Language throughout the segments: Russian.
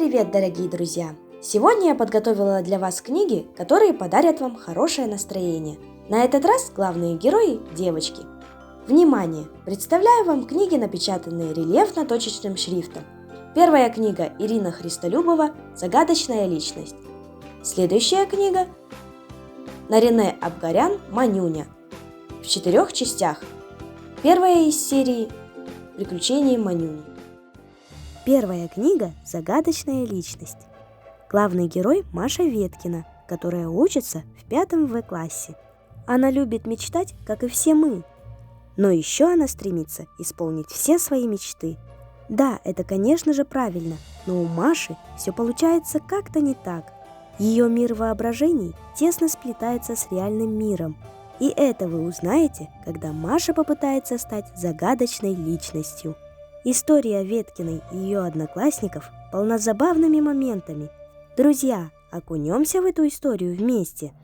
привет, дорогие друзья! Сегодня я подготовила для вас книги, которые подарят вам хорошее настроение. На этот раз главные герои – девочки. Внимание! Представляю вам книги, напечатанные рельефно-точечным шрифтом. Первая книга Ирина Христолюбова «Загадочная личность». Следующая книга Нарине Абгарян «Манюня» в 4 частях. Первая из серии «Приключения Манюни». Первая книга «Загадочная личность». Главный герой Маша Веткина, которая учится в 5 В-классе. Она любит мечтать, как и все мы. Но еще она стремится исполнить все свои мечты. Да, это, конечно же, правильно, но у Маши все получается как-то не так. Ее мир воображений тесно сплетается с реальным миром. И это вы узнаете, когда Маша попытается стать загадочной личностью. История Веткиной и ее одноклассников полна забавными моментами. Друзья, окунемся в эту историю вместе.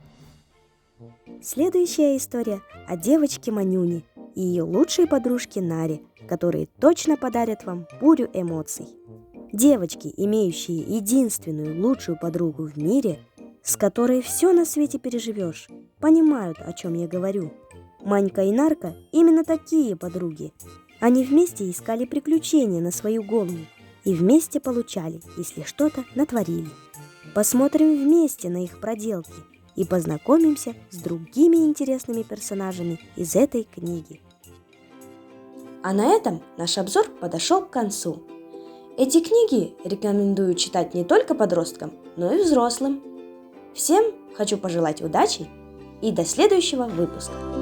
Следующая история о девочке Манюне и ее лучшей подружке Наре, которые точно подарят вам бурю эмоций. Девочки, имеющие единственную лучшую подругу в мире, с которой все на свете переживешь, понимают, о чем я говорю. Манька и Нарка именно такие подруги. Они вместе искали приключения на свою голову и вместе получали, если что-то натворили. Посмотрим вместе на их проделки и познакомимся с другими интересными персонажами из этой книги. А на этом наш обзор подошел к концу. Эти книги рекомендую читать не только подросткам, но и взрослым. Всем хочу пожелать удачи и до следующего выпуска.